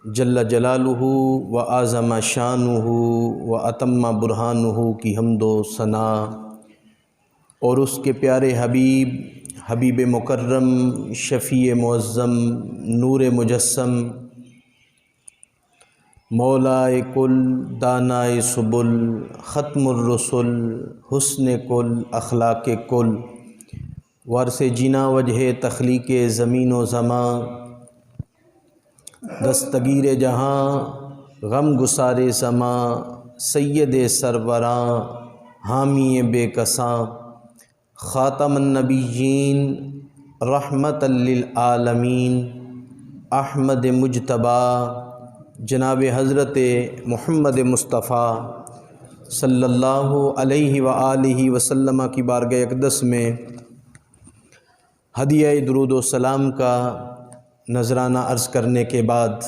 जल्ला जलालुहु व आज़मा शानुहु व अतम्मा बुरहानुहु की हम्दो सना और उसके प्यारे हबीब मुकर्रम शफ़ी मुअज़्ज़म नूर मुजस्सम मौलाए कुल दानाए सुबुल ख़त्मुर रसुल हुस्न कुल अखलाक़ कुल वारसे जिना वजह तख्लीक़ ज़मीन व ज़मां दस्तगीर जहाँ गम गुसारे समा सैयद सरवरां हामी बेकसां ख़ातमुन नबिय्यीन रहमतल लिल आलमीन अहमद मुज्तबा जनाब हज़रत मुहम्मद मुस्तफ़ा सल्लल्लाहु अलैहि व आलिहि वसल्लम की बारगाह अक़दस में हदिया दुरूद व सलाम का नजराना अर्ज़ करने के बाद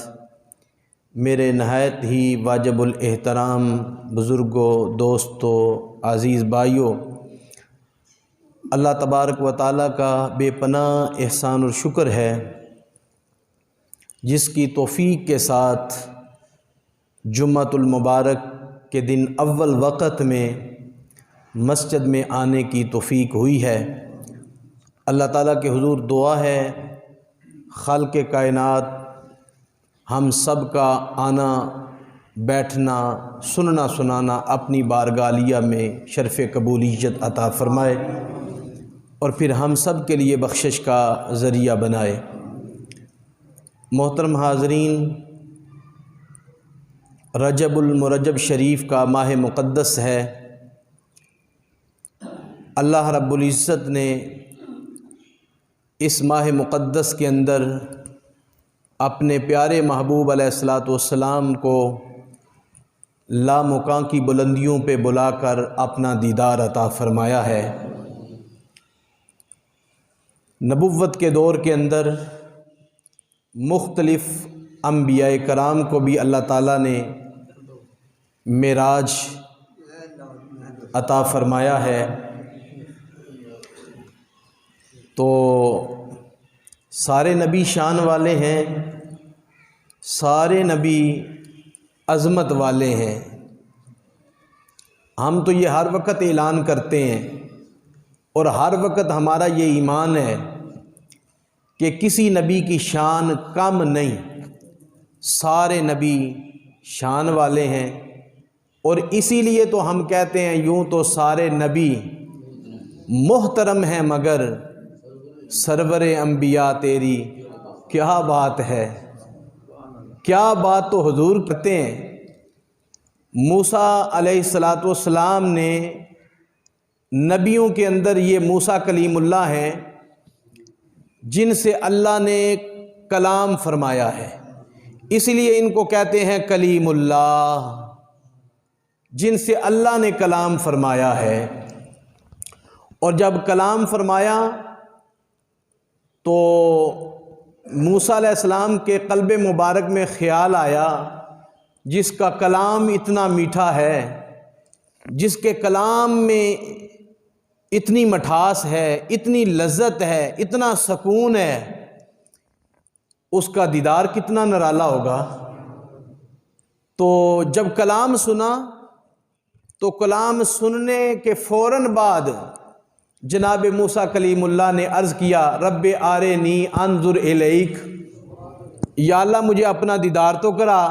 मेरे नहायत ही वाजिबुल एहतराम बुज़ुर्गों, दोस्तों, अज़ीज़ भाइयों, अल्लाह तबारक व तआला का बेपनाह एहसान और शुक्र है जिसकी तौफ़ीक़ के साथ जुम्मतुल मुबारक के दिन अव्वल वक़्त में मस्जिद में आने की तौफ़ीक़ हुई है। अल्लाह ताला के हुज़ूर दुआ है खाल्क़े कायनात हम सब का आना बैठना सुनना सुनाना अपनी बारगालिया में शर्फ़ कबूलियत अता फ़रमाए और फिर हम सब के लिए बख्शिश का ज़रिया बनाए। मोहतरम हाज़रीन, रजबुल मुरज्जब शरीफ का माह मुक़द्दस है। अल्लाह रब्बुल इज़्ज़त ने इस माह मुक़द्दस के अंदर अपने प्यारे महबूब अलैहिस्सलातु वस्सलाम को लामुकां की बुलंदियों पे बुलाकर अपना दीदार अता फ़रमाया है। नबुव्वत के दौर के अंदर मुख्तलिफ़ अंबियाए कराम को भी अल्लाह ताला ने मेराज अता फ़रमाया है। तो सारे नबी शान वाले हैं, सारे नबी अज़मत वाले हैं। हम तो ये हर वक्त ऐलान करते हैं और हर वक्त हमारा ये ईमान है कि किसी नबी की शान कम नहीं, सारे नबी शान वाले हैं। और इसीलिए तो हम कहते हैं यूँ तो सारे नबी मोहतरम हैं मगर सरवरे अंबिया तेरी क्या बात है। क्या बात तो हुजूर करते हैं। मूसा अलैहिस्सलातु वस्सलाम ने नबियों के अंदर ये मूसा कलीमुल्लाह हैं जिनसे अल्लाह ने कलाम फरमाया है, इसलिए इनको कहते हैं कलीमुल्लाह, जिनसे अल्लाह ने कलाम फरमाया है। और जब कलाम फरमाया तो मूसा अलैहिस्सलाम के क़ल्ब मुबारक में ख़्याल आया, जिसका कलाम इतना मीठा है, जिसके कलाम में इतनी मठास है, इतनी लज़्ज़त है, इतना सुकून है, उसका दीदार कितना निराला होगा। तो जब कलाम सुना तो कलाम सुनने के फ़ौरन बाद जनाब मूसा कलीमुल्लाह ने अर्ज़ किया, रब्बे आरेनी अंजुर इलैक, या अल्लाह मुझे अपना दीदार तो करा,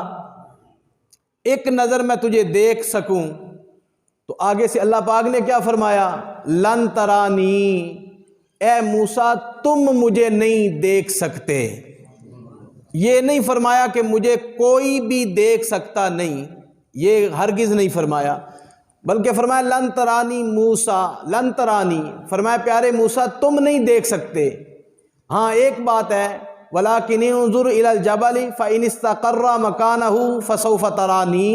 एक नज़र मैं तुझे देख सकूं। तो आगे से अल्लाह पाक ने क्या फरमाया, लन तरानी, ए मूसा तुम मुझे नहीं देख सकते। ये नहीं फरमाया कि मुझे कोई भी देख सकता नहीं, ये हरगिज़ नहीं फरमाया, बल्कि फरमाया लन तरानी मूसा, लन तरानी, फरमाया प्यारे मूसा तुम नहीं देख सकते। हाँ एक बात है, वलाकिन उन्जुर इलल जबल फ़इन इस्तक़र्रा मकानहु फ़सौफ़ तरानी,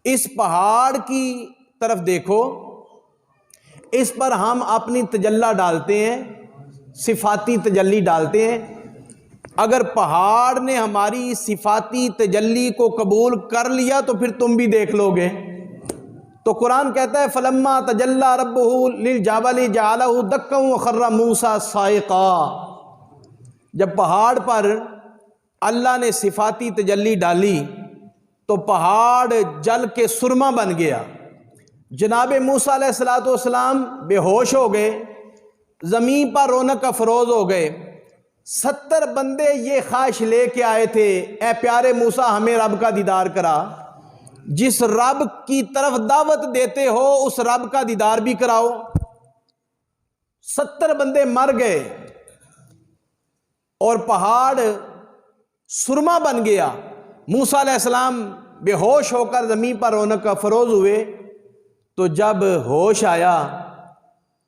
इस पहाड़ की तरफ देखो, इस पर हम अपनी तजल्ला डालते हैं, सिफाती तजल्ली डालते हैं। अगर पहाड़ ने हमारी सिफाती तजल्ली को कबूल कर लिया तो फिर तुम भी देख लोगे। तो कुरान कहता है फलम्मा तजल्ला रब्बुहु लिल जबल जअलहु दक्कन व खर्रा मूसा साइक़ा, जब पहाड़ पर अल्लाह ने सिफाती तजल्ली डाली तो पहाड़ जल के सुरमा बन गया। जनाब मूसा अलैहिस्सलाम बेहोश हो गए, ज़मीन पर रौनक अफरोज़ हो गए। 70 बंदे ये ख्वाहिश लेके आए थे, ए प्यारे मूसा हमें रब का दीदार करा। जिस रब की तरफ दावत देते हो उस रब का दीदार भी कराओ। 70 बंदे मर गए और पहाड़ सुरमा बन गया। मूसा अलैहिस्सलाम बेहोश होकर ज़मीन पर रौनक अफरोज़ हुए। तो जब होश आया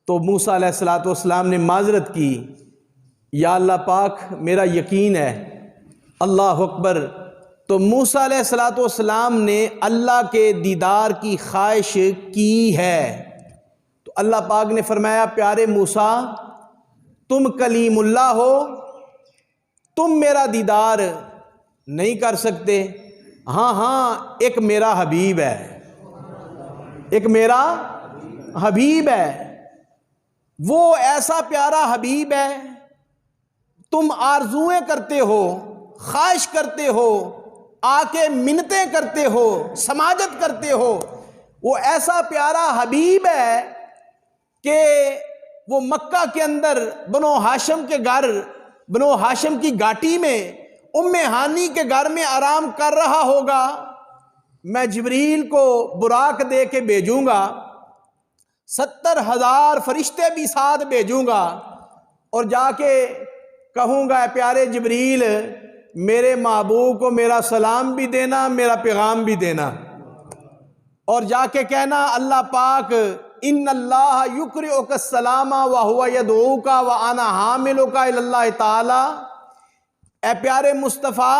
तो मूसा अलैहिस्सलाम ने माजरत की, या अल्लाह पाक मेरा यकीन है, अल्लाह अकबर। तो मूसा अलैहिस्सलाम ने अल्लाह के दीदार की ख्वाहिश की है। तो अल्लाह पाक ने फरमाया, प्यारे मूसा तुम कलीमुल्लाह हो, तुम मेरा दीदार नहीं कर सकते। हाँ हाँ, एक मेरा हबीब है, एक मेरा हबीब है, वो ऐसा प्यारा हबीब है, तुम आरजुएं करते हो, ख्वाहिश करते हो, आके मिन्नतें करते हो, समाजत करते हो। वो ऐसा प्यारा हबीब है कि वो मक्का के अंदर बनो हाशिम के घर, बनो हाशिम की घाटी में उम्मे हानी के घर में आराम कर रहा होगा। मैं जिब्रील को बुराक दे के भेजूंगा, 70,000 फरिश्ते भी साथ भेजूंगा और जाके कहूँगा, प्यारे जिब्रील मेरे महबूब को मेरा सलाम भी देना, मेरा पैगाम भी देना। और जाके कहना, अल्लाह पाक इन्नल्लाह युक़रिउका सलामा व हुवा यदऊका व अना हामिलुका इलल्लाह ताला। ए प्यारे मुस्तफ़ा,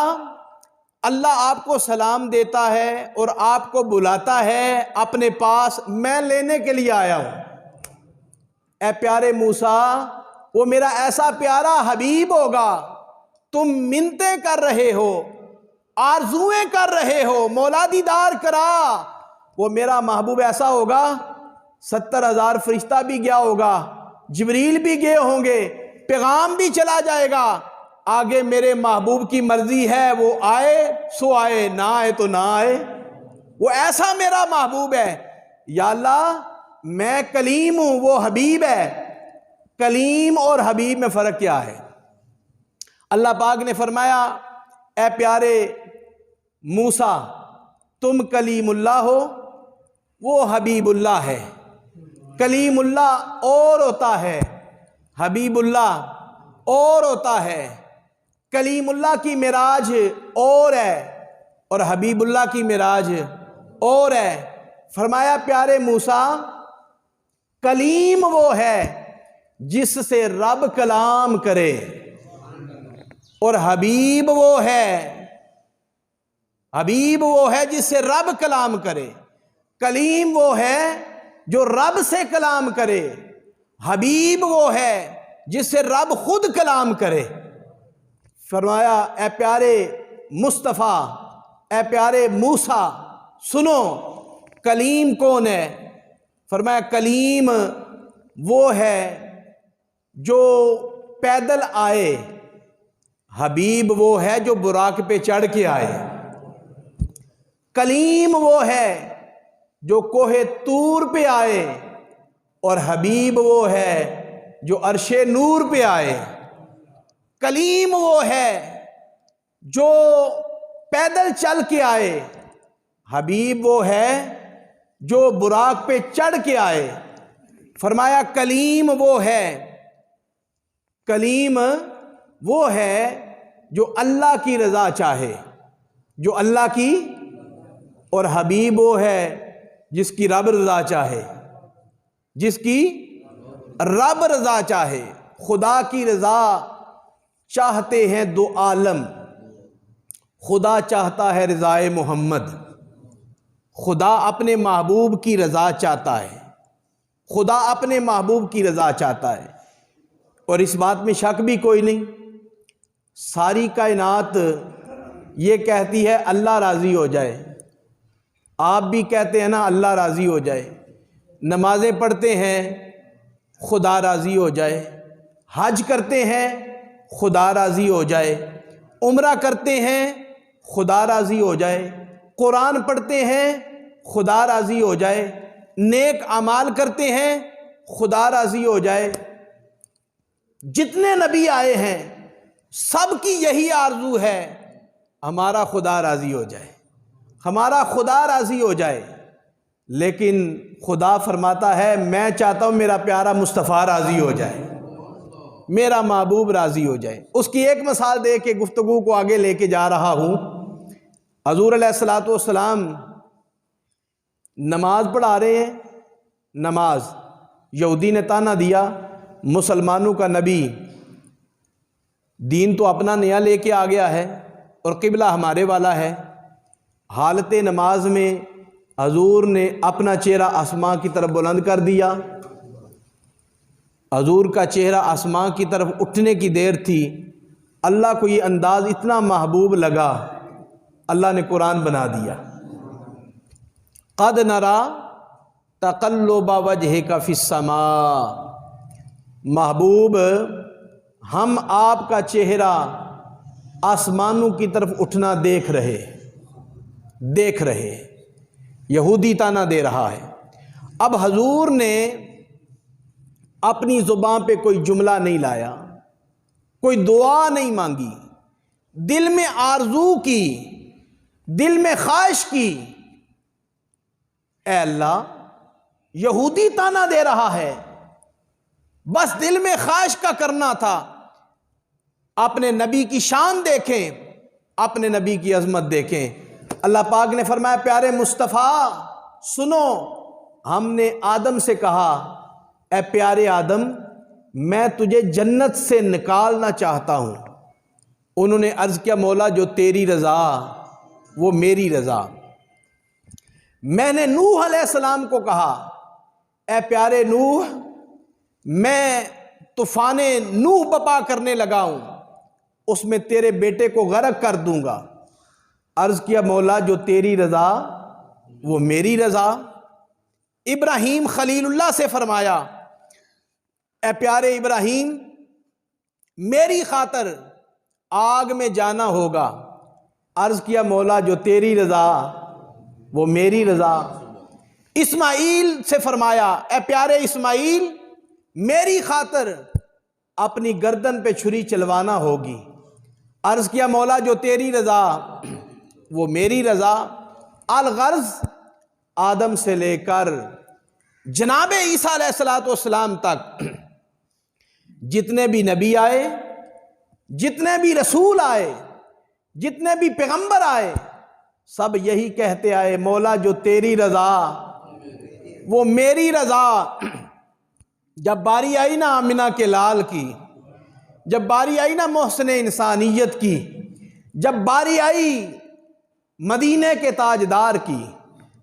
अल्लाह आपको सलाम देता है और आपको बुलाता है अपने पास, मैं लेने के लिए आया हूँ। ए प्यारे मूसा, वो मेरा ऐसा प्यारा हबीब होगा, तुम मिन्नतें कर रहे हो, आरजुएं कर रहे हो, मौला दीदार करा। वो मेरा महबूब ऐसा होगा, 70,000 फरिश्ता भी गया होगा, जिब्रील भी गए होंगे, पैगाम भी चला जाएगा। आगे मेरे महबूब की मर्जी है, वो आए सो आए, ना आए तो ना आए। वो ऐसा मेरा महबूब है। या अल्लाह मैं कलीम हूं, वो हबीब है। कलीम और हबीब में फ़र्क क्या है? अल्लाह पाक ने फरमाया, ए प्यारे मूसा तुम कलीमुल्लाह हो, वो हबीबुल्लाह है। कलीमुल्लाह और होता है, हबीबुल्लाह और होता है। कलीमुल्लाह की मिराज और है और हबीबुल्लाह की मिराज और है। फरमाया, प्यारे मूसा कलीम वो है जिससे रब कलाम करे और हबीब वो है जिससे रब कलाम करे। कलीम वो है जो रब से कलाम करे, हबीब वो है जिससे रब खुद कलाम करे। फरमाया, ए प्यारे मुस्तफ़ा, ए प्यारे मूसा सुनो, कलीम कौन है? फरमाया, कलीम वो है जो पैदल आए, हबीब वो है जो बुराक पे चढ़ के आए। कलीम वो है जो कोहे तूर पे आए और हबीब वो है जो अर्शे नूर पे आए। कलीम वो है जो पैदल चल के आए, हबीब वो है जो बुराक पे चढ़ के आए। फरमाया, कलीम वो है जो अल्लाह की रज़ा चाहे, जो अल्लाह की, और हबीब वो है जिसकी रब रज़ा चाहे, जिसकी रब रज़ा चाहे। खुदा की रज़ा चाहते हैं दो आलम, खुदा चाहता है रज़ाए मोहम्मद। खुदा अपने महबूब की रज़ा चाहता है, खुदा अपने महबूब की रज़ा चाहता है। और इस बात में शक भी कोई नहीं, सारी कायनात ये कहती है अल्लाह राज़ी हो जाए। आप भी कहते हैं ना अल्लाह राज़ी हो जाए। नमाज़ें पढ़ते हैं खुदा राज़ी हो जाए, हज करते हैं खुदा राज़ी हो जाए, उम्रा करते हैं खुदा राज़ी हो जाए, कुरान पढ़ते हैं खुदा राज़ी हो जाए, नेक अमाल करते हैं खुदा राज़ी हो जाए। जितने नबी आए हैं सबकी यही आरजू है, हमारा खुदा राज़ी हो जाए, हमारा खुदा राज़ी हो जाए। लेकिन खुदा फरमाता है मैं चाहता हूँ मेरा प्यारा मुस्तफ़ा राज़ी हो जाए, मेरा महबूब राज़ी हो जाए। उसकी एक मिसाल दे के गुफ्तगू को आगे लेके जा रहा हूँ। हज़ूर अलैहिस्सलातु वस्सलाम नमाज पढ़ा रहे हैं। नमाज यहूदी ने ताना दिया, मुसलमानों का नबी दीन तो अपना नया लेके आ गया है और क़िबला हमारे वाला है। हालत नमाज में हजूर ने अपना चेहरा आसमां की तरफ बुलंद कर दिया। हजूर का चेहरा आसमां की तरफ उठने की देर थी, अल्लाह को ये अंदाज़ इतना महबूब लगा, अल्लाह ने कुरान बना दिया। क़द नरा तक़ल्लुबा वजहिका फ़िस्समा, महबूब हम आपका चेहरा आसमानों की तरफ उठना देख रहे। यहूदी ताना दे रहा है। अब हजूर ने अपनी ज़ुबान पे कोई जुमला नहीं लाया, कोई दुआ नहीं मांगी, दिल में आरजू की, दिल में ख्वाहिश की, ऐ अल्लाह यहूदी ताना दे रहा है, बस दिल में ख्वाहिश का करना था। अपने नबी की शान देखें, अपने नबी की अजमत देखें। अल्लाह पाक ने फरमाया प्यारे मुस्तफ़ा सुनो, हमने आदम से कहा ए प्यारे आदम मैं तुझे जन्नत से निकालना चाहता हूँ। उन्होंने अर्ज़ किया मौला जो तेरी रज़ा वो मेरी रज़ा। मैंने नूह अलैहिस्सलाम को कहा ए प्यारे नूह मैं तूफ़ाने नूह बपा करने लगा हूँ, उसमें तेरे बेटे को गर्क कर दूंगा। अर्ज़ किया मौला जो तेरी रज़ा वो मेरी रज़ा। इब्राहीम खलीलुल्लाह से फरमाया ए प्यारे इब्राहीम मेरी खातर आग में जाना होगा। अर्ज़ किया मौला जो तेरी रज़ा वो मेरी रज़ा। इस्माईल से फरमाया ए प्यारे इस्माईल मेरी खातर अपनी गर्दन पे छुरी चलवाना होगी। अर्ज़ किया मौला जो तेरी रज़ा वो मेरी रज़ा। अलगर्ज़ आदम से लेकर जनाब ईसा अलैहिस्सलातु वस्सलाम तक जितने भी नबी आए, जितने भी रसूल आए, जितने भी पैगंबर आए, सब यही कहते आए मौला जो तेरी रज़ा वो मेरी रज़ा। जब बारी आई ना आमिना के लाल की, जब बारी आई ना मोहसिन इंसानियत की, जब बारी आई मदीने के ताजदार की,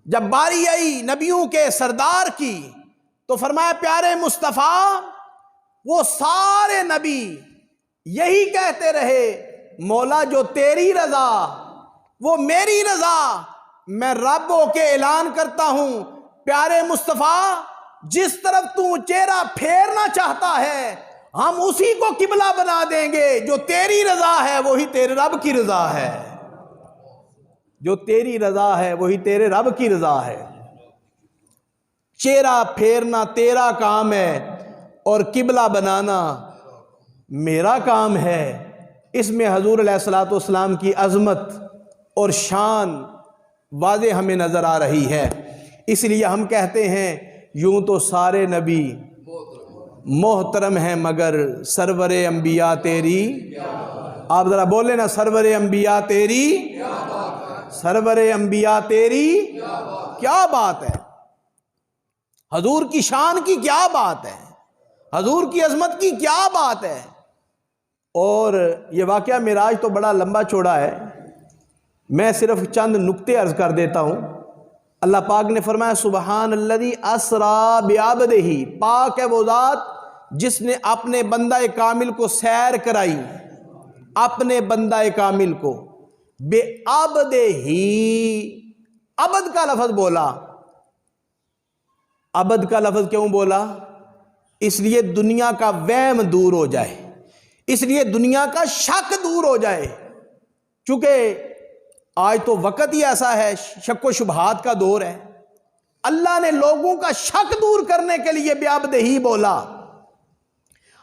जब बारी आई नबियों के सरदार की, तो फरमाया प्यारे मुस्तफ़ा वो सारे नबी यही कहते रहे मौला जो तेरी रज़ा वो मेरी रज़ा। मैं रब होके ऐलान करता हूं प्यारे मुस्तफ़ा जिस तरफ तू चेहरा फेरना चाहता है हम उसी को किबला बना देंगे। जो तेरी रज़ा है वही तेरे रब की रज़ा है, जो तेरी रज़ा है वही तेरे रब की रज़ा है। चेहरा फेरना तेरा काम है और किबला बनाना मेरा काम है। इसमें हजूर अलैहिस्सलातु वस्सलाम की अज़मत और शान वाज़े हमें नज़र आ रही है। इसलिए हम कहते हैं यूं तो सारे नबी मोहतरम हैं मगर सरवरे अंबिया तेरी, आप ज़रा बोले ना सरवरे अंबिया तेरी, सरवरे अंबिया तेरी क्या बात है। हजूर की शान की क्या बात है, हजूर की अजमत की क्या बात है। और ये वाक़या मिराज तो बड़ा लंबा चौड़ा है, मैं सिर्फ चंद नुक्ते अर्ज़ कर देता हूँ। अल्लाह पाक ने फरमाया सुबहान अल्लज़ी असरा बिअब्दिही, पाक है वो ज़ात जिसने अपने बंदा कामिल को सैर कराई, अपने बंदा कामिल को बेअब्दिही। अबद का लफ्ज़ बोला, अबद का लफ्ज़ क्यों बोला? इसलिए दुनिया का वहम दूर हो जाए, इसलिए दुनिया का शक दूर हो जाए। चूंकि आज तो वक्त ही ऐसा है, शक व शुबहात का दौर है, अल्लाह ने लोगों का शक दूर करने के लिए बेअबदही बोला।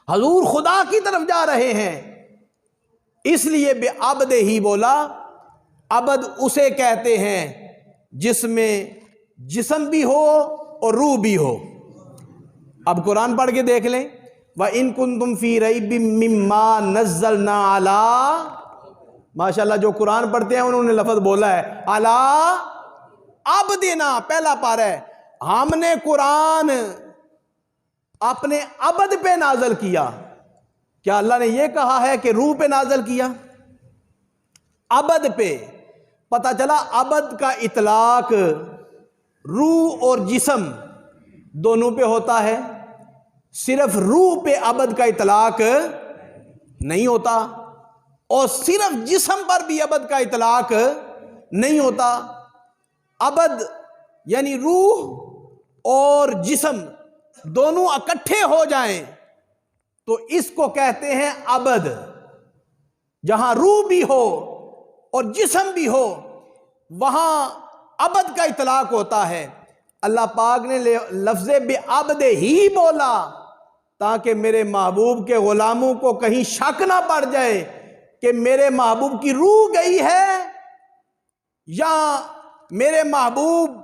हजूर खुदा की तरफ जा रहे हैं, इसलिए बेअबदही बोला। अबद उसे कहते हैं जिसमें जिस्म भी हो और रूह भी हो। अब कुरान पढ़ के देख लें, व इन कुंतुम फी रैबिम मिम्मा नज़्ज़लना अला, माशाल्लाह जो कुरान पढ़ते हैं उन्होंने लफ्ज बोला है अला अबदिना, पहला पारा है, हमने कुरान अपने अबद पे नाजल किया। क्या अल्लाह ने यह कहा है कि रूह पे नाजल किया? अबद पे। पता चला अबद का इतलाक रूह और जिस्म दोनों पे होता है, सिर्फ रूह पे अबद का इतलाक नहीं होता, और सिर्फ जिस्म पर भी अबद का इतलाक नहीं होता। अबद यानी रूह और जिस्म दोनों इकट्ठे हो जाएं तो इसको कहते हैं अबद। जहां रूह भी हो और जिस्म भी हो वहां अबद का इतलाक होता है। अल्लाह पाक ने लफ्ज़ बेअबद ही बोला ताकि मेरे महबूब के गुलामों को कहीं शक ना पड़ जाए कि मेरे महबूब की रूह गई है या मेरे महबूब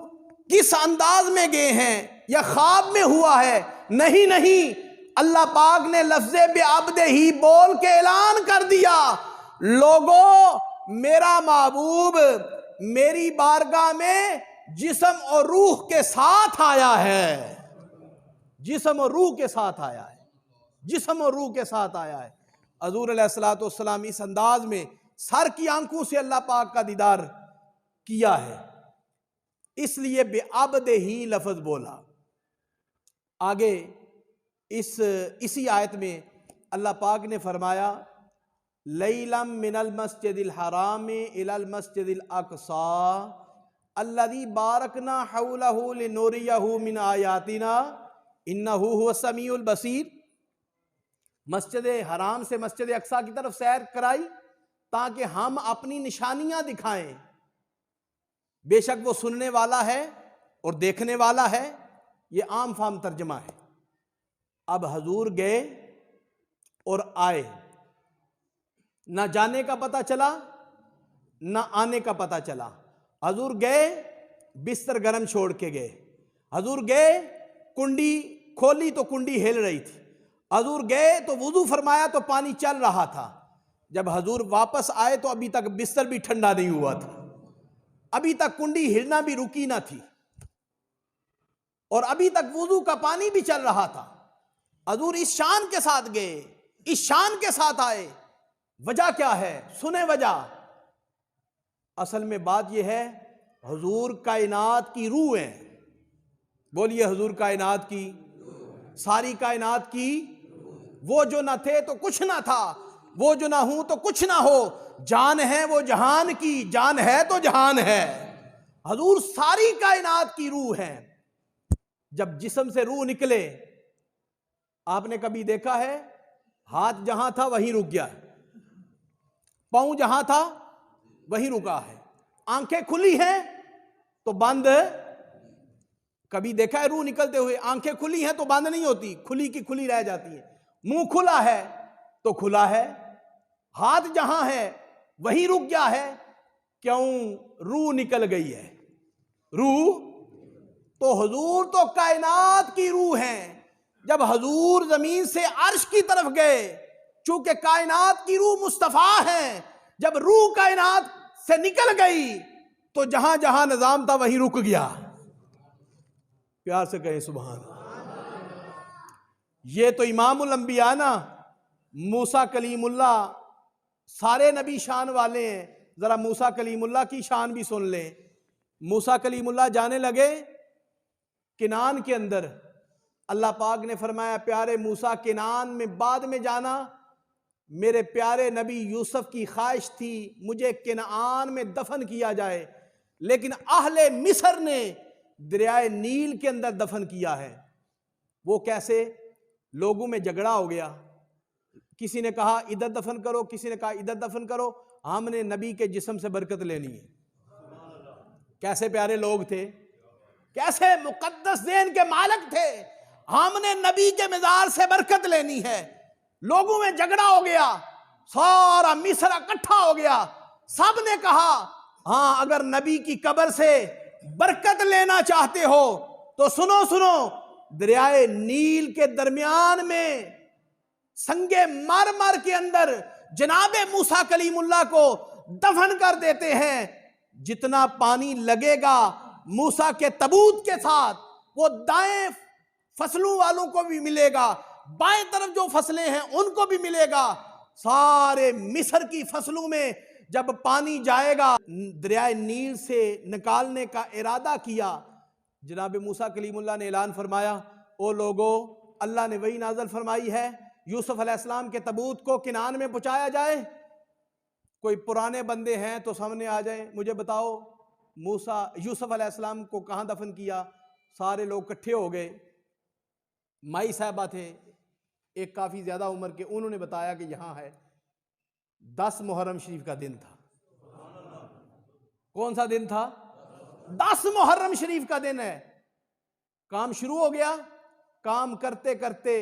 किस अंदाज में गए हैं या ख्वाब में हुआ है। नहीं नहीं, अल्लाह पाक ने लफ्ज़ बेअबद ही बोल के ऐलान कर दिया, लोगों मेरा महबूब मेरी बारगाह में जिस्म और रूह के साथ आया है। जिस्म और रूह के साथ आया है, जिस्म और रूह के साथ आया है। हजूर अलैहिस्सलातु वस्सलाम इस अंदाज में सर की आंखों से अल्लाह पाक का दीदार किया है, इसलिए बेअबद ही लफ्ज बोला। आगे इसी आयत में अल्लाह पाक ने फरमाया, लैलम मिनल मस्जिदिल हराम इलल मस्जिदिल अक़सा अल्लज़ी बारकना हौलहु लिनुरियहु मिन आयातिना इन्नहु हुवस समीउल बसीर। मस्जिद हराम से मस्जिद अक़सा की तरफ सैर कराई ताकि हम अपनी निशानियां दिखाएं। बेशक वो सुनने वाला है और देखने वाला है, ये आम फाम तर्जमा है। अब हजूर गए और आए, ना जाने का पता चला ना आने का पता चला। हजूर गए, बिस्तर गर्म छोड़ के गए। हजूर गए, कुंडी खोली तो कुंडी हिल रही थी। हजूर गए तो वुजू फरमाया तो पानी चल रहा था। जब हजूर वापस आए तो अभी तक बिस्तर भी ठंडा नहीं हुआ था, अभी तक कुंडी हिलना भी रुकी ना थी और अभी तक वुजू का पानी भी चल रहा था। हजूर इस शान के साथ गए, इस शान के साथ आए। वजह क्या है? सुने वजह। असल में बात यह है, हुजूर कायनात की रूह है। बोलिए हुजूर कायनात की, सारी कायनात की। वो जो ना थे तो कुछ ना था, वो जो ना हूं तो कुछ ना हो। जान है वो जहान की, जान है तो जहान है। हुजूर सारी कायनात की रूह है। जब जिस्म से रूह निकले, आपने कभी देखा है हाथ जहां था वहीं रुक गया, पांव जहां था वहीं रुका है, आंखें खुली हैं तो बंद। कभी देखा है रूह निकलते हुए? आंखें खुली हैं तो बंद नहीं होती, खुली की खुली रह जाती है। मुंह खुला है तो खुला है। हाथ जहां है वहीं रुक गया है, क्यों? रूह निकल गई है। रूह तो हुजूर तो कायनात की रूह है। जब हुजूर जमीन से अर्श की तरफ गए, चूंकि कायनात की रूह मुस्तफा है, जब रूह कायनात से निकल गई तो जहां जहां निजाम था वहीं रुक गया। प्यार से कहें सुभान। ये तो इमामुल अंबिया ना, मूसा कलीमुल्लाह, सारे नबी शान वाले हैं। जरा मूसा कलीमुल्लाह की शान भी सुन लें। मूसा कलीमुल्लाह जाने लगे किनान के अंदर। अल्लाह पाक ने फरमाया, प्यारे मूसा किनान में बाद में जाना, मेरे प्यारे नबी यूसुफ की ख्वाहिश थी मुझे किनान में दफन किया जाए, लेकिन अहले मिस्र ने दरियाए नील के अंदर दफन किया है। वो कैसे? लोगों में झगड़ा हो गया, किसी ने कहा इधर दफन करो, किसी ने कहा इधर दफन करो। हमने नबी के जिस्म से बरकत लेनी है। कैसे प्यारे लोग थे, कैसे मुकद्दस देन के मालिक थे। हमने नबी के मजार से बरकत लेनी है। लोगों में झगड़ा हो गया, सारा मिस्र इकट्ठा हो गया। सब ने कहा हाँ, अगर नबी की कब्र से बरकत लेना चाहते हो तो सुनो सुनो, दरियाए नील के दरमियान में संगे मरमर के अंदर जनाबे मूसा कलीमुल्लाह को दफन कर देते हैं। जितना पानी लगेगा मूसा के तबूत के साथ, वो दाएं फसलों वालों को भी मिलेगा, बाएं तरफ जो फसलें हैं उनको भी मिलेगा। सारे मिस्र की फसलों में जब पानी जाएगा, दरियाए नील से निकालने का इरादा किया। जनाब मूसा कलीमुल्लाह ने ऐलान फरमाया, ओ लोगों, अल्लाह ने वही नाज़िल फरमाई है यूसुफ अलैहिस्सलाम के तबूत को किनान में पहुंचाया जाए। कोई पुराने बंदे हैं तो सामने आ जाए, मुझे बताओ यूसुफ अलैहिस्सलाम को कहाँ दफन किया। सारे लोग इकट्ठे हो गए। माई साहबा थे एक काफ़ी ज़्यादा उम्र के, उन्होंने बताया कि यहाँ है। 10 मुहर्रम शरीफ का दिन था। कौन सा दिन था? 10 मुहर्रम शरीफ का दिन है। काम शुरू हो गया। काम करते करते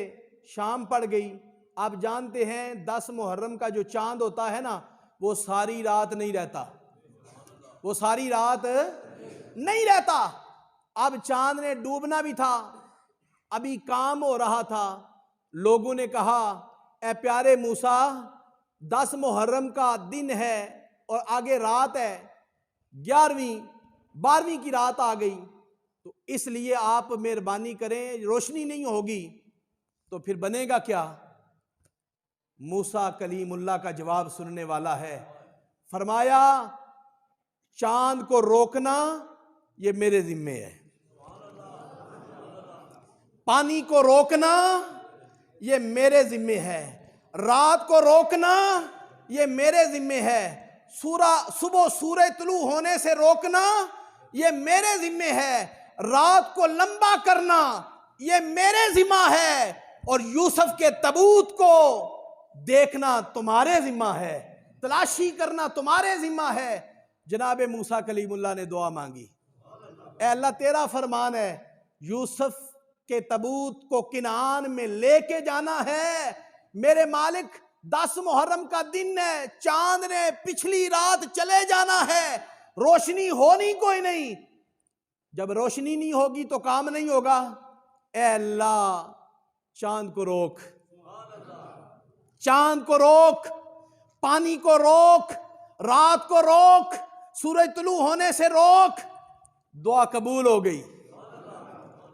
शाम पड़ गई। आप जानते हैं 10 मुहर्रम का जो चांद होता है ना, वो सारी रात नहीं रहता, वो सारी रात नहीं रहता। अब चांद ने डूबना भी था, अभी काम हो रहा था। लोगों ने कहा, ए प्यारे मूसा, 10 मुहर्रम का दिन है और आगे रात है, 11वीं 12वीं की रात आ गई, तो इसलिए आप मेहरबानी करें, रोशनी नहीं होगी तो फिर बनेगा क्या। मूसा कलीमुल्लाह का जवाब सुनने वाला है। फरमाया, चांद को रोकना ये मेरे जिम्मे है, पानी को रोकना ये मेरे जिम्मे है, रात को रोकना ये मेरे जिम्मे है, सुबह सूरज तुलू होने से रोकना ये मेरे जिम्मे है, रात को लंबा करना ये मेरे जिम्मा है, और यूसुफ के तबूत को देखना तुम्हारे जिम्मा है, तलाशी करना तुम्हारे जिम्मा है। जनाबे मूसा कलीमुल्लाह ने दुआ मांगी, ए अल्लाह, तेरा फरमान है यूसुफ के तबूत को किनान में लेके जाना है। मेरे मालिक, 10 मुहर्रम का दिन है, चांद ने पिछली रात चले जाना है, रोशनी होनी कोई नहीं। जब रोशनी नहीं होगी तो काम नहीं होगा। ए अल्लाह, चांद को रोक, चांद को रोक, पानी को रोक, रात को रोक, सूरज तुलू होने से रोक। दुआ कबूल हो गई।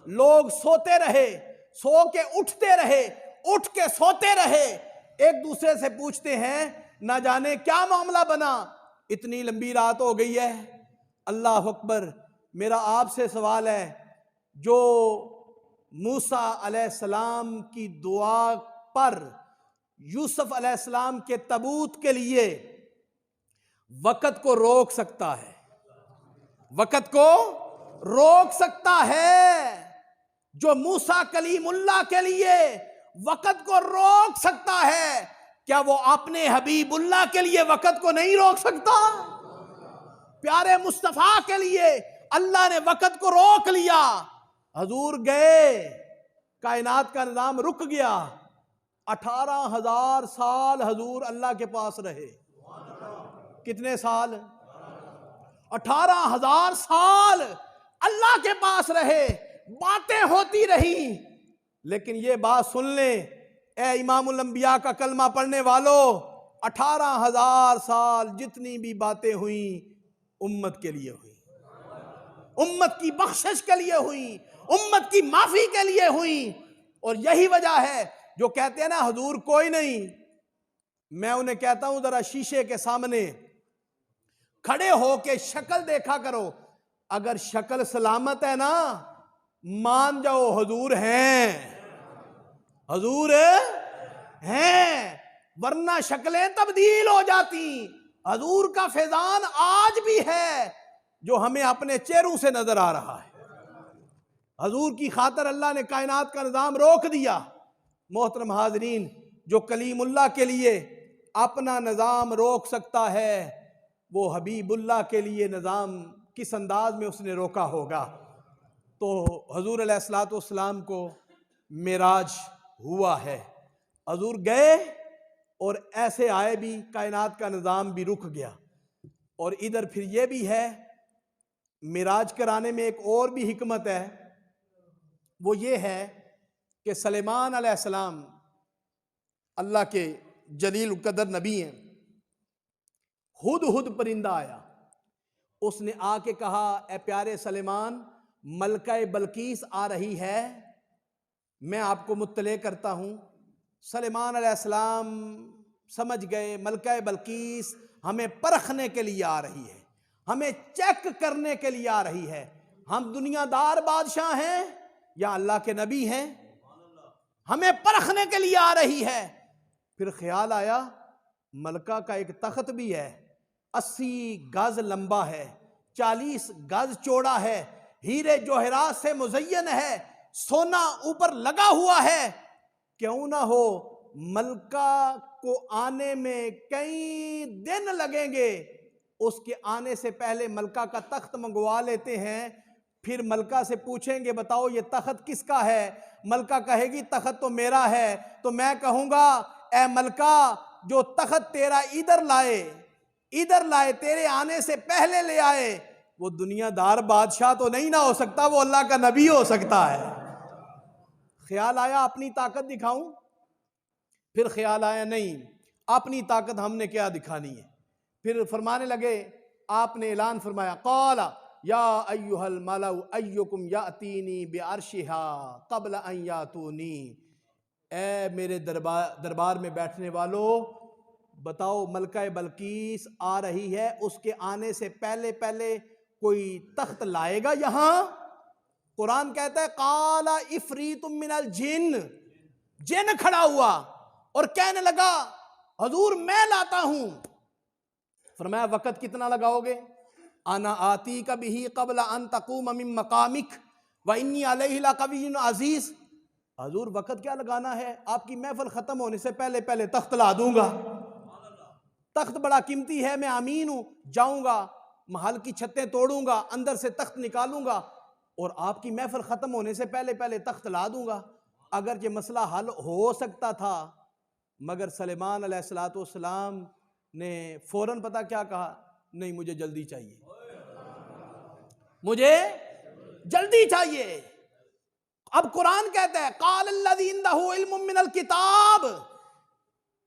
लोग सोते रहे, सो के उठते रहे, उठ के सोते रहे। एक दूसरे से पूछते हैं, ना जाने क्या मामला बना, इतनी लंबी रात हो गई है। अल्लाह अकबर। मेरा आपसे सवाल है, जो मूसा अलैहिस्सलाम की दुआ पर यूसुफ अलैहिस्सलाम के तबूत के लिए वक़्त को रोक सकता है, वक़्त को रोक सकता है, जो मूसा कलीमुल्लाह के लिए वक़्त को रोक सकता है, क्या वो अपने हबीबुल्लाह के लिए वक़्त को नहीं रोक सकता? प्यारे मुस्तफ़ा के लिए अल्लाह ने वक़्त को रोक लिया। हजूर गए, कायनात का निज़ाम रुक गया। 18,000 साल हजूर अल्लाह के पास रहे। कितने साल? 18,000 साल अल्लाह के पास रहे, बातें होती रही। लेकिन ये बात सुन ले, ए इमामुल अंबिया का कलमा पढ़ने वालों, 18,000 साल जितनी भी बातें हुई उम्मत के लिए हुई, उम्मत की बख्शिश के लिए हुई, उम्मत की माफी के लिए हुई। और यही वजह है जो कहते हैं ना, हुजूर कोई नहीं। मैं उन्हें कहता हूं, जरा शीशे के सामने खड़े होके शक्ल देखा करो। अगर शक्ल सलामत है ना, मान जाओ हुजूर हैं, हुजूर हैं, वरना शक्लें तब्दील हो जाती। हुजूर का फैजान आज भी है जो हमें अपने चेहरों से नजर आ रहा है। हुजूर की खातर अल्लाह ने कायनात का निज़ाम रोक दिया। मोहतरम हाज़रीन, जो कलीमुल्लाह के लिए अपना निज़ाम रोक सकता है, वो हबीबुल्लाह के लिए निज़ाम किस अंदाज में उसने रोका होगा। तो हजूर अलैहिस्सलातु वस्सलाम को मेराज हुआ है, हजूर गए और ऐसे आए भी, कायनात का निज़ाम भी रुक गया। और इधर फिर ये भी है, मेराज कराने में एक और भी हिकमत है, वो ये है कि सलेमान अलैहिस्सलाम अल्लाह के जलील कदर नबी हैं। हुद परिंदा आया, उसने आके कहा, ए प्यारे सलेमान, मलका बल्कीस आ रही है, मैं आपको मुत्तले करता हूँ। सलेमान अलैहिस्सलाम समझ गए मलका बल्कीस हमें परखने के लिए आ रही है, हमें चेक करने के लिए आ रही है, हम दुनियादार बादशाह हैं या अल्लाह के नबी हैं, हमें परखने के लिए आ रही है। फिर ख्याल आया मलका का एक तख्त भी है, 80 गज लंबा है, 40 गज चौड़ा है, हीरे जोहरात से मुज़य्यन है, सोना ऊपर लगा हुआ है। क्यों ना हो, मलका को आने में कई दिन लगेंगे, उसके आने से पहले मलका का तख्त मंगवा लेते हैं। फिर मलका से पूछेंगे बताओ ये तख्त किसका है, मलका कहेगी तख्त तो मेरा है। तो मैं कहूंगा ए मलका, जो तख्त तेरा इधर लाए, तेरे आने से पहले ले आए, वो दुनियादार बादशाह तो नहीं ना हो सकता, वो अल्लाह का नबी हो सकता है। ख्याल आया अपनी ताकत दिखाऊं, फिर ख्याल आया नहीं, अपनी ताकत हमने क्या दिखानी है। फिर फरमाने लगे, आपने ऐलान फरमाया, क़ाला या अय्युहल मलाउ अय्युकुम यातीनी बिअर्शिहा क़ब्ल अन यातूनी। ए मेरे दरबार में बैठने वालों, बताओ मलका बल्कीस आ रही है, उसके आने से पहले पहले कोई तख्त लाएगा यहां? कुरान कहता है काला इफरीतुम मिनल जिन खड़ा हुआ और कहने लगा हजूर मैं लाता हूं। फरमाया वक़्त कितना लगाओगे? आना आती का बिही क़ब्ल अन तक़ूम मिन मक़ामिक व इन्नी अलैहि लक़विय्युन अज़ीज़। हजूर वक़्त क्या लगाना है, आपकी महफिल ख़त्म होने से पहले पहले तख्त ला दूंगा। तख्त बड़ा कीमती है, मैं अमीन हूं, जाऊंगा महल की छतें तोड़ूंगा, अंदर से तख्त निकालूंगा और आपकी महफिल ख़त्म होने से पहले पहले तख्त ला दूंगा। अगर ये मसला हल हो सकता था, मगर सलेमान अलैहिस्सलातु वस्सलाम ने फौरन पता क्या कहा, नहीं मुझे जल्दी चाहिए, मुझे जल्दी चाहिए। अब कुरान कहता है क़ालल्लज़ी इंदहु इल्मुम मिनल किताब,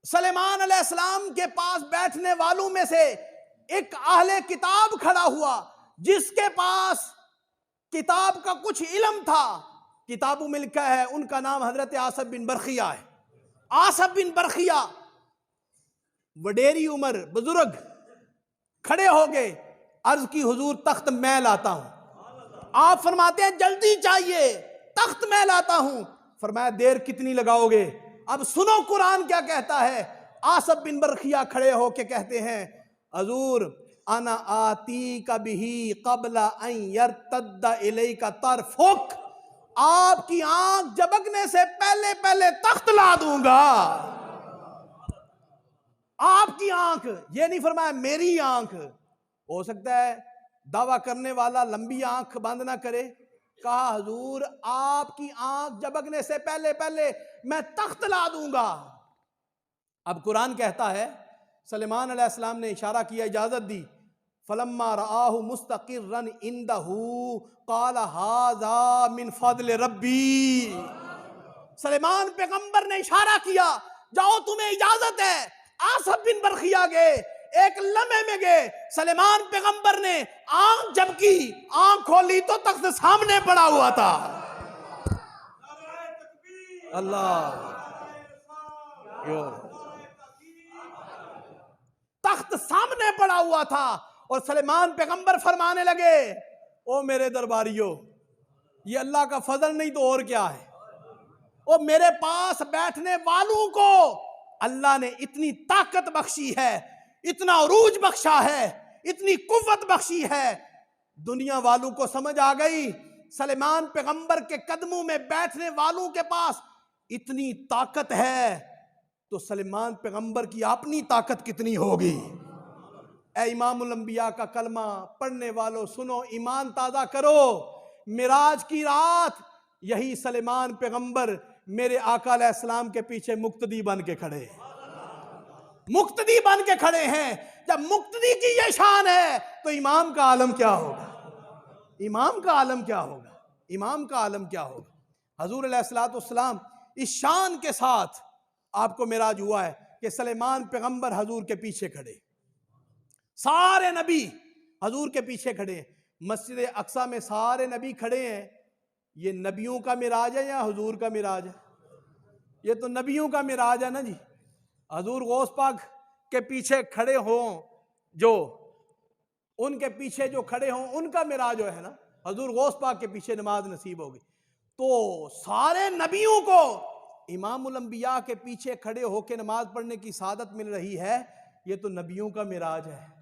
सलेमान अलैहिस्सलाम के पास बैठने वालों में से एक अहले किताब खड़ा हुआ जिसके पास किताब का कुछ इल्म था। किताबों में लिखा है उनका नाम हजरत आसफ बिन बरखिया है। आसफ बिन बरखिया वडेरी उम्र बुजुर्ग खड़े हो गए, अर्ज की हुजूर तख्त मैं लाता हूं। आप फरमाते हैं जल्दी चाहिए, तख्त मैं लाता हूं। फरमाया देर कितनी लगाओगे? अब सुनो कुरान क्या कहता है। आसफ बिन बरखिया खड़े होके कहते हैं हजूर अना आती का बिही क़ब्ल अन यरतद्द इलैका तरफुक, आपकी आंख झपकने से पहले पहले तख्त ला दूंगा। आपकी आंख, ये नहीं फरमाया मेरी आंख। हो सकता है दावा करने वाला लंबी आंख बंद ना करे, कहा हजूर आपकी आंख झपकने से पहले पहले मैं तख्त ला दूंगा। अब कुरान कहता है सलेमान अलैहिस्सलाम ने इशारा किया, इजाजत दी, फलम्मा रआहु मुस्तक़िर्रन इंदहु क़ाला हाज़ा मिन फ़ज़्ल रब्बी। सलेमान पैगंबर ने इशारा किया, जाओ तुम्हें इजाजत है। आसफ बिन बरखिया गए, एक लम्हे में गए, सलेमान पैगंबर ने आंख झपकी, आंख खोली तो तख्त सामने पड़ा हुआ था। अल्लाह, तख्त सामने पड़ा हुआ था और सलेमान पैगंबर फरमाने लगे, ओ मेरे दरबारियों, ये अल्लाह का फजल नहीं तो और क्या है। ओ मेरे पास बैठने वालों को अल्लाह ने इतनी ताकत बख्शी है, इतना उरूज बख्शा है, इतनी कुव्वत बख्शी है, दुनिया वालों को समझ आ गई सलेमान पैगंबर के कदमों में बैठने वालों के पास इतनी ताकत है तो सलेमान पैगंबर की अपनी ताकत कितनी होगी। ए इमामुल अंबिया का कलमा पढ़ने वालों सुनो, ईमान ताज़ा करो। मिराज की रात यही सलेमान पैगंबर मेरे आका अलैहिस्सलाम के पीछे मुक्तदी बन के खड़े, मुक्तदी बन के खड़े हैं। जब मुक्तदी की ये शान है तो इमाम का आलम क्या होगा, इमाम का आलम क्या होगा, इमाम का आलम क्या होगा। हजूर अलैहिस्सलाम इस शान के साथ आपको मिराज हुआ है कि सलेमान पैगंबर हजूर के पीछे खड़े, सारे नबी हजूर के पीछे खड़े हैं। मस्जिद अक्सा में सारे नबी खड़े हैं। ये नबियों का मिराज है या हुजूर का मिराज है? ये तो नबियों का मिराज है ना जी। हजूर गौस पाक के पीछे खड़े हों, जो उनके पीछे जो खड़े हों उनका मिराज है ना। हजूर गौस पाक के पीछे नमाज नसीब होगी। तो सारे नबियों को इमामुल अंबिया के पीछे खड़े होकर नमाज पढ़ने की सादत मिल रही है। ये तो नबियों का मिराज है,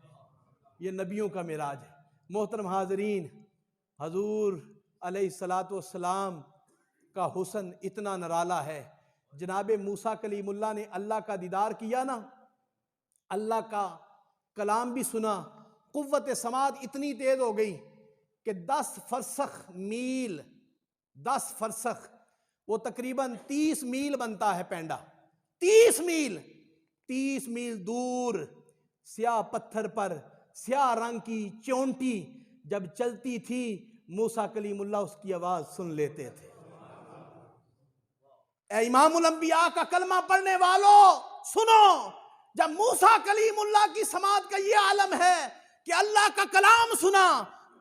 ये नबियों का मिराज है। मोहतरम हाजरीन, हजूर अलैहिस्सलातु वस्सलाम का हुस्न इतना निराला है। जनाब मूसा कलीमुल्लाह ने अल्लाह का दीदार किया ना, अल्लाह का कलाम भी सुना। कुव्वत समात इतनी तेज हो गई कि 10 फरसख मील, 10 फरसख वो तकरीबन 30 मील बनता है पैंडा। 30 मील, 30 मील दूर स्याह पत्थर पर स्याह रंग की चोंटी जब चलती थी, मूसा कलीमुल्लाह उसकी आवाज सुन लेते थे। ए इमामुल अंबिया का कलमा पढ़ने वालों सुनो, जब मूसा कलीमुल्लाह की समात का ये आलम है कि अल्लाह का कलाम सुना,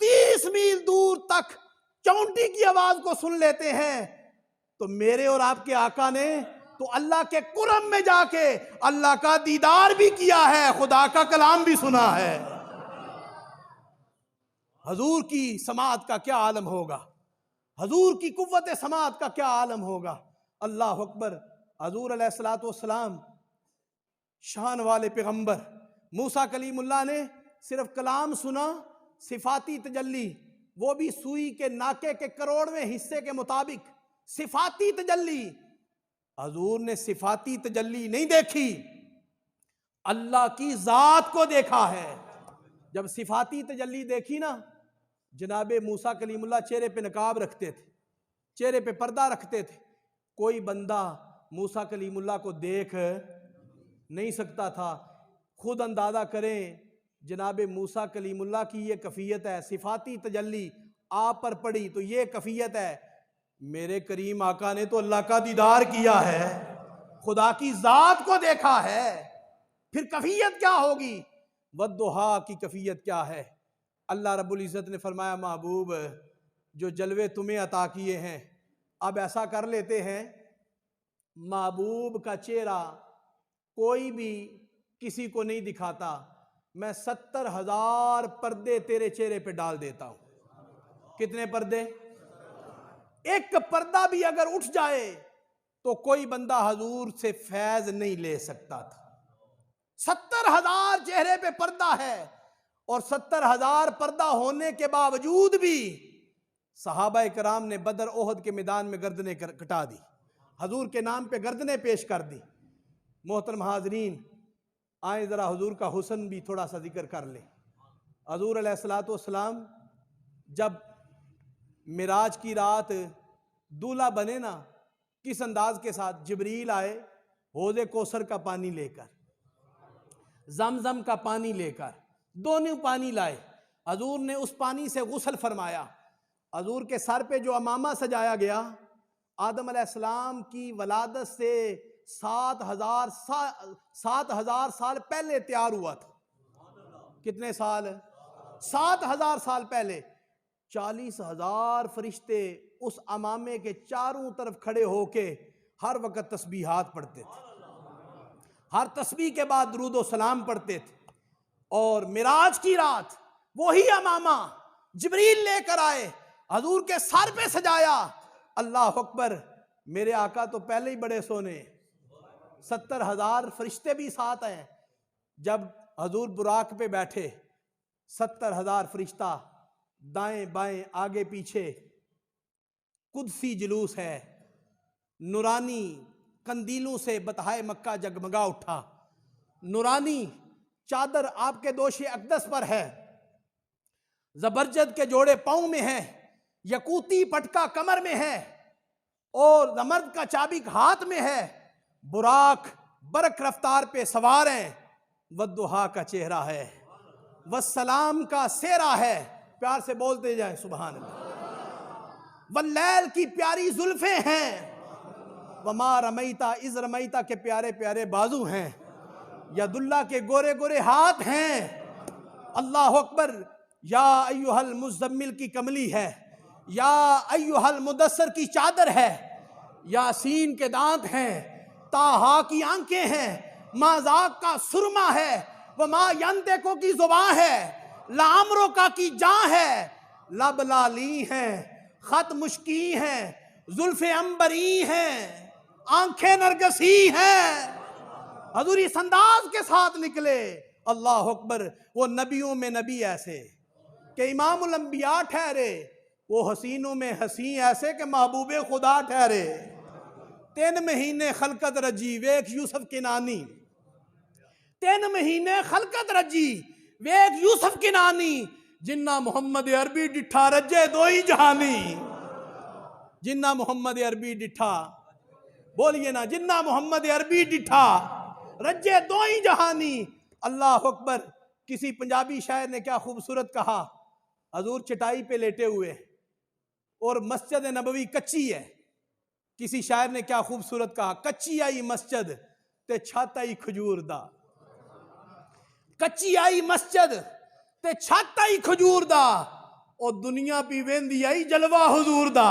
30 मील दूर तक चौंटी की आवाज को सुन लेते हैं, तो मेरे और आपके आका ने तो अल्लाह के कुरम में जाके अल्लाह का दीदार भी किया है, खुदा का कलाम भी सुना है। हजूर की समात का क्या आलम होगा, हजूर की कुव्वत समात का क्या आलम होगा। अल्लाह अकबर। हजूर अलैहिस्सलातु वस्सलाम शान वाले पैगंबर। मूसा कलीमुल्लाह ने सिर्फ कलाम सुना, सिफाती तजल्ली, वो भी सुई के नाके के करोड़वें हिस्से के मुताबिक सिफाती तजल्ली। हजूर ने सिफाती तजल्ली नहीं देखी, अल्लाह की जात को देखा है। जब सिफाती तजल्ली देखी ना, जनाबे मूसा कलीमुल्लाह चेहरे पे नकाब रखते थे, चेहरे पे पर्दा रखते थे। कोई बंदा मूसा कलीमुल्लाह को देख नहीं सकता था। खुद अंदाजा करें, जनाबे मूसा कलीमुल्लाह की ये कफ़ियत है, सिफाती तजल्ली आप पर पड़ी तो ये कफ़ियत है। मेरे करीम आका ने तो अल्लाह का दीदार किया है, खुदा की जात को देखा है, फिर कफ़ियत क्या होगी। वद्दुहा की कफ़ियत क्या है। अल्लाह रब्बुल इज़्ज़त ने फरमाया, महबूब जो जलवे तुम्हें अता किए हैं, अब ऐसा कर लेते हैं, महबूब का चेहरा कोई भी किसी को नहीं दिखाता, मैं 70,000 पर्दे तेरे चेहरे पे डाल देता हूं। कितने पर्दे? एक पर्दा भी अगर उठ जाए तो कोई बंदा हजूर से फैज नहीं ले सकता था। 70,000 चेहरे पे पर्दा है, और 70,000 पर्दा होने के बावजूद भी सहाबा कराम ने बदर ओहद के मैदान में गर्दनें कटा दी, हजूर के नाम पे गर्दनें पेश कर दी। मोहतरम हाजरीन, आए ज़रा हुजूर का हुस्न भी थोड़ा सा जिक्र कर ले। हजूर अलैहिस्सलातु वस्सलाम जब मिराज की रात दूल्हा बने ना, किस अंदाज के साथ जिब्रील आए हौज़े कौसर का पानी लेकर, जमजम का पानी लेकर, दोनों पानी लाए। हजूर ने उस पानी से गुस्ल फरमाया। हजूर के सर पे जो अमामा सजाया गया, आदम अलैहिस्सलाम की वलादत से 7,000 साल पहले तैयार हुआ था। कितने साल? 7,000 साल पहले। 40,000 फरिश्ते उस अमामे के चारों तरफ खड़े होके हर वक्त तस्बीहात पढ़ते थे, हर तस्बीह के बाद दुरूद व सलाम पढ़ते थे। और मिराज की रात वही अमामा जिब्रील लेकर आए, हजूर के सर पे सजाया। अल्लाह अकबर, मेरे आका तो पहले ही बड़े सोने, 70,000 फरिश्ते भी साथ हैं। जब हजूर बुराक पे बैठे, 70,000 फरिश्ता दाएं बाएं आगे पीछे, कुदसी जुलूस है, नूरानी कंदीलों से बतहाए मक्का जगमगा उठा। नूरानी चादर आपके दोषे अकदस पर है, जबरजद के जोड़े पांव में है, यकूती पटका कमर में है, और जमर्द का चाबिक हाथ में है। बुराक बरक रफ्तार पे सवार है, वद्दुहा का चेहरा है, वस्सलाम का सेहरा है। प्यार से बोलते जाए सुभान अल्लाह। वल्लैल की प्यारी जुल्फे हैं, वमा रमैता इज रमैता के प्यारे प्यारे बाजू हैं, यदुल्ला के गोरे गोरे हाथ हैं। अल्लाह अकबर। या अय्युहल मुज़म्मिल की कमली है, या अय्युहल मुदस्सर की चादर है, यासीन के दांत हैं, ताहा की आंखें हैं, माज़ाक का सुरमा है, वमा यंतिकु की जुबान है, लामरो का की जां है, लब लाली हैं, खत मुश्की हैं, जुल्फे अंबरी हैं, आंखें नरगसी हैं। हजूर इस अंदाज के साथ निकले। अल्लाह अकबर। वो नबियों में नबी ऐसे कि इमामुल अंबिया ठहरे, वो हसीनों में हसी ऐसे कि महबूबे खुदा ठहरे। 3 महीने खलकत रजी वेख यूसुफ किनानी, 3 महीने खलकत रजी वेख यूसुफ किनानी, जिन्ना मोहम्मद अरबी डिठा रजे दो ही जहानी। जिन्ना मोहम्मद अरबी डिठा, बोलिए ना, जिन्ना मोहम्मद अरबी डिठा रजे दो ही जहानी। अल्लाह अकबर। किसी पंजाबी शायर ने क्या खूबसूरत कहा, हजूर चटाई पे लेटे हुए और मस्जिद नबवी कच्ची है। किसी शायर ने क्या खूबसूरत कहा, कच्ची आई मस्जिद ते छत आई खजूर दा, कच्ची आई मस्जिद ते छत आई खजूर दा, और दुनिया भी वेंदी आई जलवा हुजूर दा,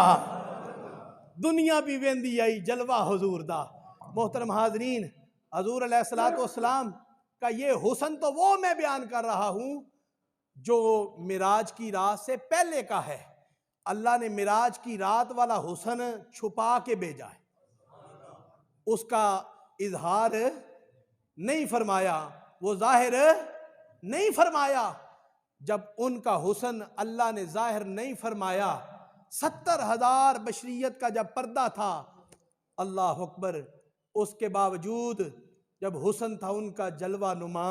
दुनिया भी वेंदी आई जलवा हुजूर दा। मोहतरम हाजरीन, हजूर अलैहिस्सलातु वस्सलाम का ये हुस्न तो वो मैं बयान कर रहा हूं जो मिराज की रात से पहले का है। अल्लाह ने मिराज की रात वाला हुस्न छुपा के भेजा है, उसका इजहार नहीं फरमाया, वो जाहिर नहीं फरमाया। जब उनका हुस्न अल्लाह ने जाहिर नहीं फरमाया, 70,000 बशरियत का जब पर्दा था, अल्लाह अकबर, उसके बावजूद जब हुस्न था उनका जलवा नुमा,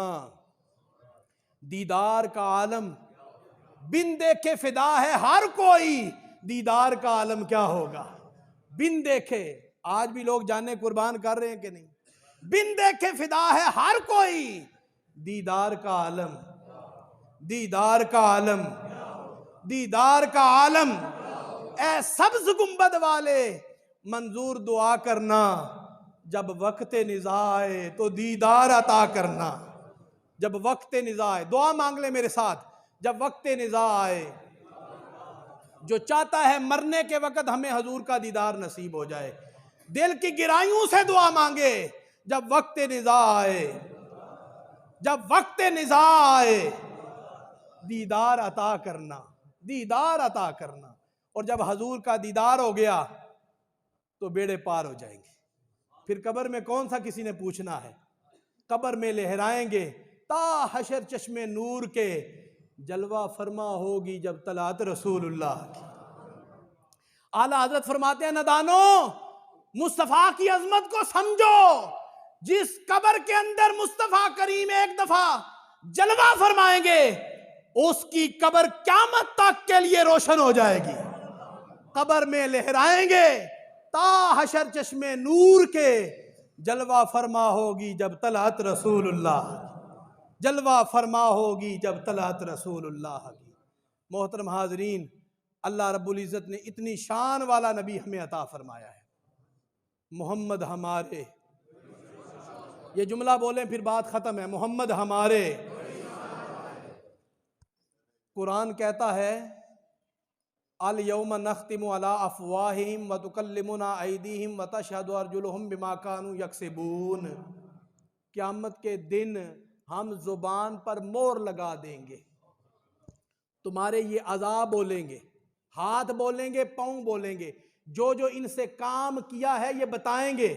दीदार का आलम बिन देखे फिदा है हर कोई, दीदार का आलम क्या होगा बिन देखे। आज भी लोग जाने कुर्बान कर रहे हैं कि नहीं। बिन देखे फिदा है हर कोई, दीदार का आलम, दीदार का आलम, दीदार का आलम। ऐ सब्ज गुंबद वाले मंजूर दुआ करना, जब वक्त निज़ा आए तो दीदार अता करना। जब वक्त निज़ा आए, दुआ मांग ले मेरे साथ, जब वक्त निज़ा आए, जो चाहता है मरने के वक्त हमें हजूर का दीदार नसीब हो जाए, दिल की गिराइयों से दुआ मांगे, जब वक्त निज़ा आए, जब वक्त निज़ा आए, दीदार अता करना, दीदार अता करना। और जब हजूर का दीदार हो गया तो बेड़े पार हो जाएंगे। फिर कब्र में कौन सा किसी ने पूछना है, कब्र में लहराएंगे ता हशर चश्मे नूर के, जलवा फरमा होगी जब तलात रसूलुल्लाह की। आला हजरत फरमाते हैं, नदानो मुस्तफा की अजमत को समझो, जिस कब्र के अंदर मुस्तफा करीम एक दफा जलवा फरमाएंगे, उसकी कब्र क़यामत तक के लिए रोशन हो जाएगी। कब्र में लहराएंगे ता हशर चश्मे नूर के, जलवा फरमा होगी जब तलात रसूलुल्लाह, जलवा फरमा होगी जब तलात रसूलुल्लाह की। मोहतरम हाजरीन, अल्लाह रब्बुल इज़्ज़त ने इतनी शान वाला नबी हमें अता फरमाया है। मोहम्मद हमारे, ये जुमला बोलें फिर बात खत्म है। मोहम्मद हमारे। कुरान कहता है, अल यौम नख्तिमु अला अफ़वाहिहिम व तुकल्लिमुना ऐदीहिम व तशहदु अर्जुलुहुम बिमा कानू यक्सिबून। क़यामत के दिन हम जुबान पर मोहर लगा देंगे, तुम्हारे ये अज़ा बोलेंगे, हाथ बोलेंगे, पाँव बोलेंगे, जो जो इनसे काम किया है ये बताएंगे।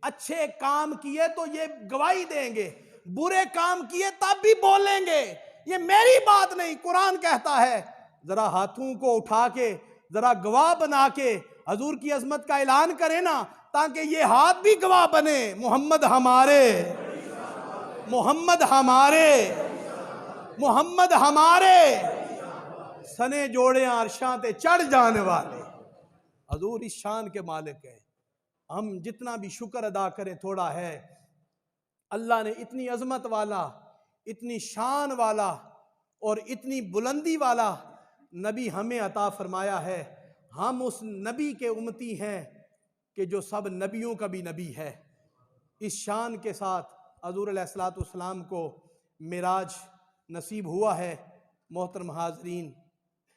अच्छे काम किए तो ये गवाही देंगे, बुरे काम किए तब भी बोलेंगे। ये मेरी बात नहीं, कुरान कहता है। जरा हाथों को उठा के, जरा गवाह बना के हजूर की अजमत का ऐलान करें ना, ताकि ये हाथ भी गवाह बने, मोहम्मद हमारे, मोहम्मद हमारे, मोहम्मद हमारे सने जोड़े अरशां ते चढ़ जाने वाले। हजूर इस शान के मालिक है, हम जितना भी शुक्र अदा करें थोड़ा है। अल्लाह ने इतनी अजमत वाला, इतनी शान वाला और इतनी बुलंदी वाला नबी हमें अता फरमाया है। हम उस नबी के उम्मती हैं कि जो सब नबियों का भी नबी है। इस शान के साथ हजूर अलैहिस्सलातु वस्सलाम को मिराज नसीब हुआ है। मोहतरम हाज़रीन,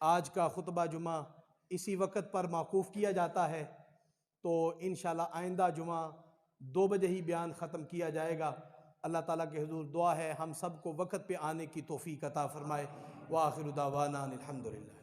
आज का खुतबा जुमा इसी वक्त पर मौकूफ़ किया जाता है, तो इंशाअल्लाह आइंदा जुमा 2 बजे ही बयान ख़त्म किया जाएगा। अल्लाह ताला के हुज़ूर दुआ है हम सब को वक़्त पे आने की तौफ़ीक़ अता फ़रमाए। व आखिरु दावाना अनिल हम्दुलिल्लाह।